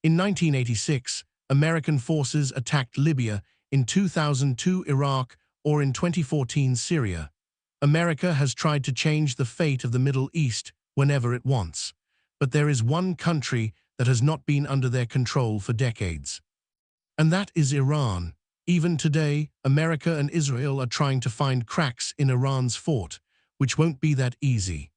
In 1986, American forces attacked Libya, in 2002 Iraq, or in 2014 Syria. America has tried to change the fate of the Middle East whenever it wants. But there is one country that has not been under their control for decades. And that is Iran. Even today, America and Israel are trying to find cracks in Iran's fort, which won't be that easy.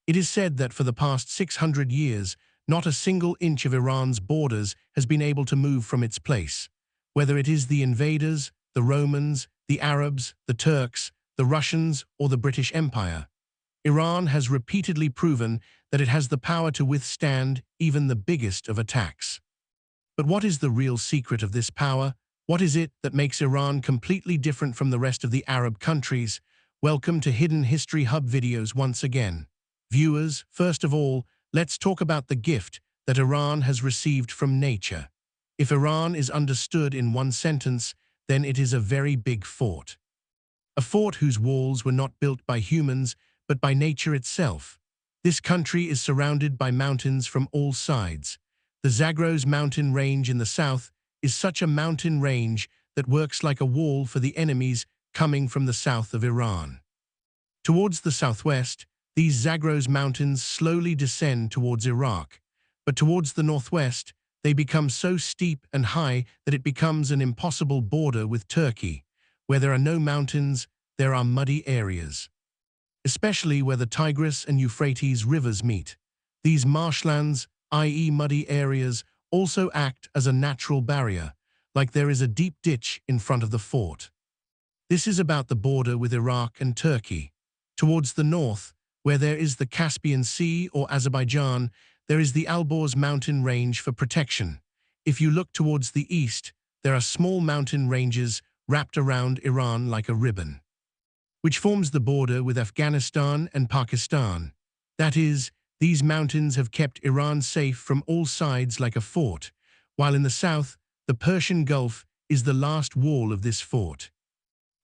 It is said that for the past 600 years, not a single inch of Iran's borders has been able to move from its place. Whether it is the invaders, the Romans, the Arabs, the Turks, the Russians, or the British Empire, Iran has repeatedly proven that it has the power to withstand even the biggest of attacks. But what is the real secret of this power? What is it that makes Iran completely different from the rest of the Arab countries? Welcome to Hidden History Hub videos once again. Viewers, first of all, let's talk about the gift that Iran has received from nature. If Iran is understood in one sentence, then it is a very big fort. A fort whose walls were not built by humans, but by nature itself. This country is surrounded by mountains from all sides. The Zagros mountain range in the south is such a mountain range that works like a wall for the enemies coming from the south of Iran. Towards the southwest, these Zagros mountains slowly descend towards Iraq, but towards the northwest, they become so steep and high that it becomes an impossible border with Turkey. Where there are no mountains, there are muddy areas. Especially where the Tigris and Euphrates rivers meet. These marshlands, i.e. muddy areas, also act as a natural barrier, like there is a deep ditch in front of the fort. This is about the border with Iraq and Turkey. Towards the north, where there is the Caspian Sea or Azerbaijan, there is the Alborz mountain range for protection. If you look towards the east, there are small mountain ranges wrapped around Iran like a ribbon, which forms the border with Afghanistan and Pakistan. That is, these mountains have kept Iran safe from all sides like a fort, while in the south, the Persian Gulf is the last wall of this fort.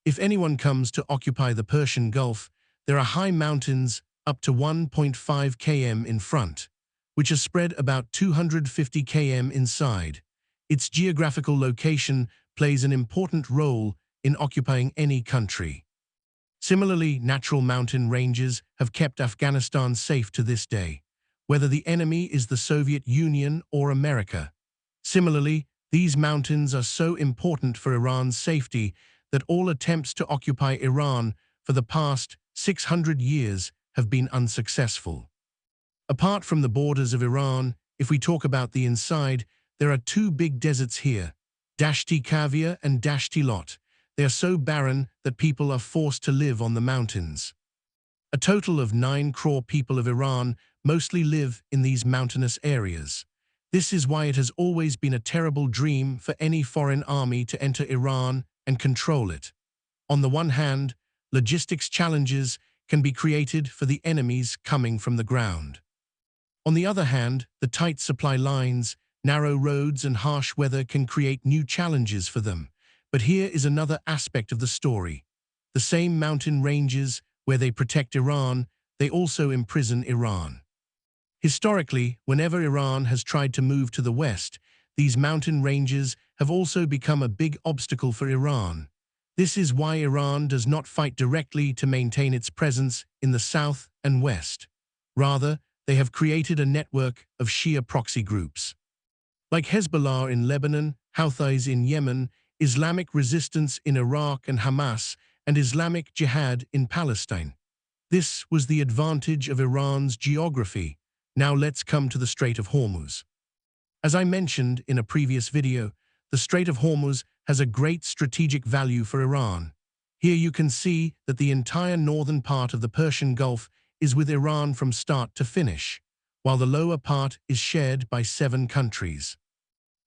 If anyone comes to occupy the Persian Gulf, there are high mountains up to 1.5 km in front, which are spread about 250 km inside. Its geographical location plays an important role in occupying any country. Similarly, natural mountain ranges have kept Afghanistan safe to this day, whether the enemy is the Soviet Union or America. Similarly, these mountains are so important for Iran's safety that all attempts to occupy Iran for the past 600 years have been unsuccessful. Apart from the borders of Iran, if we talk about the inside, there are two big deserts here, Dashti Kavia and Dashti Lot. They are so barren that people are forced to live on the mountains. A total of 9 crore people of Iran mostly live in these mountainous areas. This is why it has always been a terrible dream for any foreign army to enter Iran and control it. On the one hand, logistics challenges can be created for the enemies coming from the ground. On the other hand, the tight supply lines, narrow roads and harsh weather can create new challenges for them. But here is another aspect of the story. The same mountain ranges where they protect Iran, they also imprison Iran. Historically, whenever Iran has tried to move to the west, these mountain ranges have also become a big obstacle for Iran. This is why Iran does not fight directly to maintain its presence in the south and west. Rather, they have created a network of Shia proxy groups. Like Hezbollah in Lebanon, Houthis in Yemen, Islamic resistance in Iraq and Hamas, and Islamic Jihad in Palestine. This was the advantage of Iran's geography. Now let's come to the Strait of Hormuz. As I mentioned in a previous video, the Strait of Hormuz has a great strategic value for Iran. Here you can see that the entire northern part of the Persian Gulf is with Iran from start to finish, while the lower part is shared by 7 countries.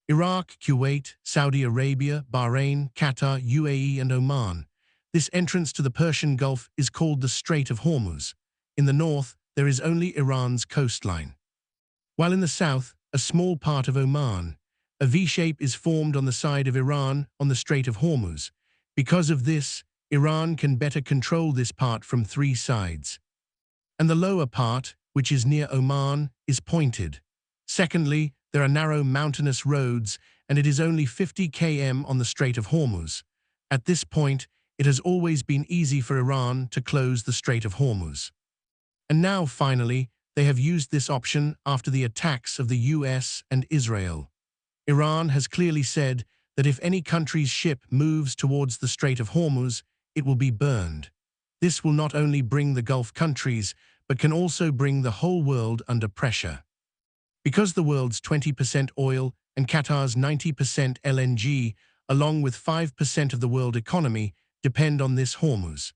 Iraq, Kuwait, Saudi Arabia, Bahrain, Qatar, UAE, and Oman. This entrance to the Persian Gulf is called the Strait of Hormuz. In the north, there is only Iran's coastline. While in the south, a small part of Oman. A V-shape is formed on the side of Iran on the Strait of Hormuz. Because of this, Iran can better control this part from 3 sides. And the lower part, which is near Oman, is pointed. Secondly, There are narrow mountainous roads, and it is only 50 km on the Strait of Hormuz. At this point, it has always been easy for Iran to close the Strait of Hormuz. And now, finally, they have used this option after the attacks of the US and Israel. Iran has clearly said that if any country's ship moves towards the Strait of Hormuz, it will be burned. This will not only bring the Gulf countries, but can also bring the whole world under pressure. Because the world's 20% oil and Qatar's 90% LNG, along with 5% of the world economy, depend on this Hormuz.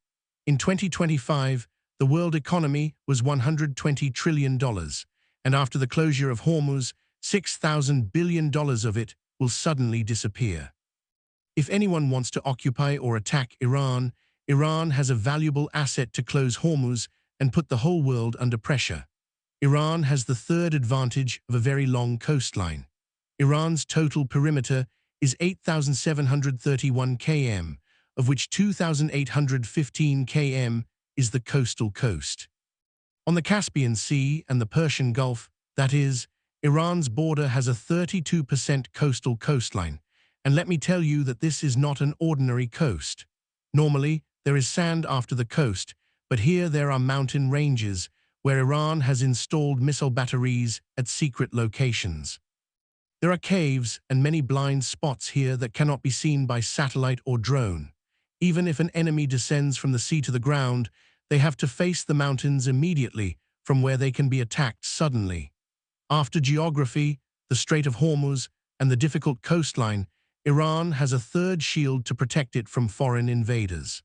In 2025, the world economy was $120 trillion, and after the closure of Hormuz, $6,000 billion of it will suddenly disappear. If anyone wants to occupy or attack Iran, Iran has a valuable asset to close Hormuz and put the whole world under pressure. Iran has the third advantage of a very long coastline. Iran's total perimeter is 8,731 km, of which 2,815 km is the coastal coast. On the Caspian Sea and the Persian Gulf, that is, Iran's border has a 32% coastal coastline, and let me tell you that this is not an ordinary coast. Normally, there is sand after the coast, but here there are mountain ranges, where Iran has installed missile batteries at secret locations. There are caves and many blind spots here that cannot be seen by satellite or drone. Even if an enemy descends from the sea to the ground, they have to face the mountains immediately, from where they can be attacked suddenly. After geography, the Strait of Hormuz, and the difficult coastline, Iran has a third shield to protect it from foreign invaders.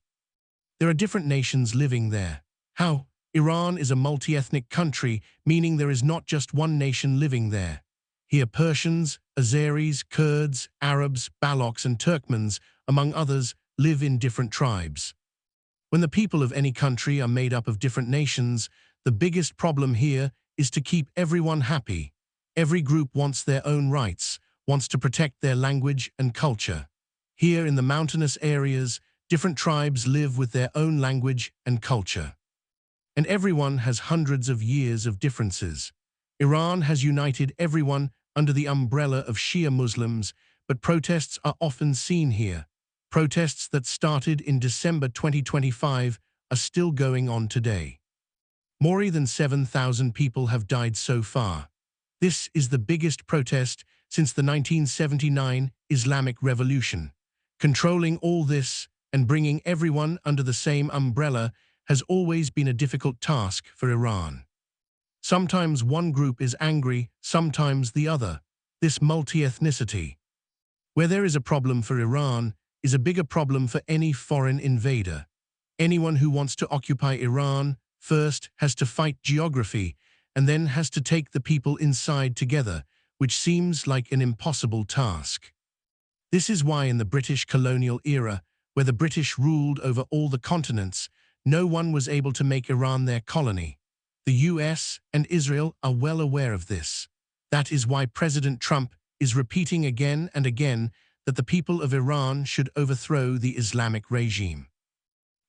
There are different nations living there. How? Iran is a multi-ethnic country, meaning there is not just one nation living there. Here Persians, Azeris, Kurds, Arabs, Balochs and Turkmens, among others, live in different tribes. When the people of any country are made up of different nations, the biggest problem here is to keep everyone happy. Every group wants their own rights, wants to protect their language and culture. Here in the mountainous areas, different tribes live with their own language and culture. And everyone has hundreds of years of differences. Iran has united everyone under the umbrella of Shia Muslims, but protests are often seen here. Protests that started in December 2025 are still going on today. More than 7,000 people have died so far. This is the biggest protest since the 1979 Islamic Revolution. Controlling all this and bringing everyone under the same umbrella has always been a difficult task for Iran. Sometimes one group is angry, sometimes the other. This multi-ethnicity. Where there is a problem for Iran is a bigger problem for any foreign invader. Anyone who wants to occupy Iran first has to fight geography and then has to take the people inside together, which seems like an impossible task. This is why in the British colonial era, where the British ruled over all the continents, no one was able to make Iran their colony. The US and Israel are well aware of this. That is why President Trump is repeating again and again that the people of Iran should overthrow the Islamic regime.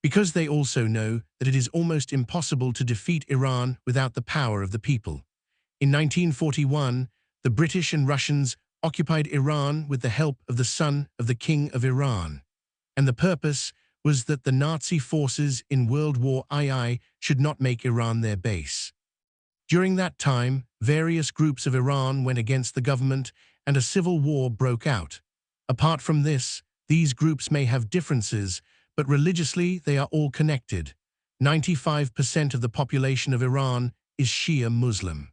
Because they also know that it is almost impossible to defeat Iran without the power of the people. In 1941, the British and Russians occupied Iran with the help of the son of the King of Iran. And the purpose was that the Nazi forces in World War II should not make Iran their base. During that time, various groups of Iran went against the government and a civil war broke out. Apart from this, these groups may have differences, but religiously they are all connected. 95% of the population of Iran is Shia Muslim.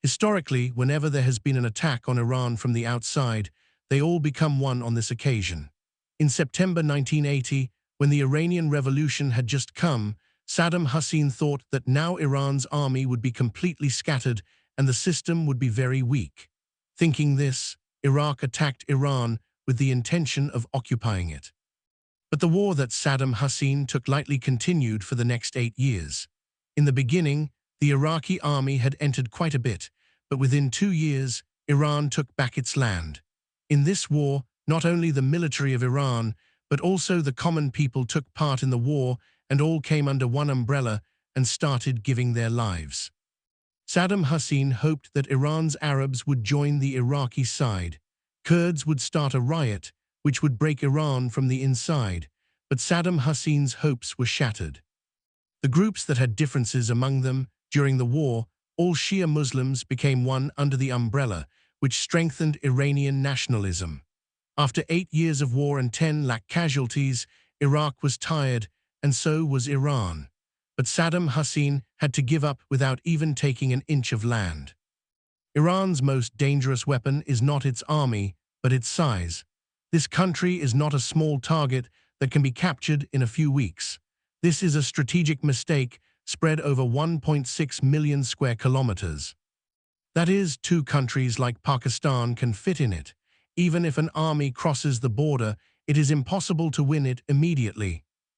Historically, whenever there has been an attack on Iran from the outside, they all become one on this occasion. In September 1980, when the Iranian Revolution had just come, Saddam Hussein thought that now Iran's army would be completely scattered and the system would be very weak. Thinking this, Iraq attacked Iran with the intention of occupying it. But the war that Saddam Hussein took lightly continued for the next 8 years. In the beginning, the Iraqi army had entered quite a bit, but within 2 years, Iran took back its land. In this war, not only the military of Iran, but also the common people took part in the war and all came under one umbrella and started giving their lives. Saddam Hussein hoped that Iran's Arabs would join the Iraqi side. Kurds would start a riot, which would break Iran from the inside, but Saddam Hussein's hopes were shattered. The groups that had differences among them during the war, all Shia Muslims, became one under the umbrella, which strengthened Iranian nationalism. After 8 years of war and 10 lakh casualties, Iraq was tired, and so was Iran. But Saddam Hussein had to give up without even taking an inch of land. Iran's most dangerous weapon is not its army, but its size. This country is not a small target that can be captured in a few weeks. This is a strategic mistake spread over 1.6 million square kilometers. That is, 2 countries like Pakistan can fit in it. Even if an army crosses the border, it is impossible to win it immediately.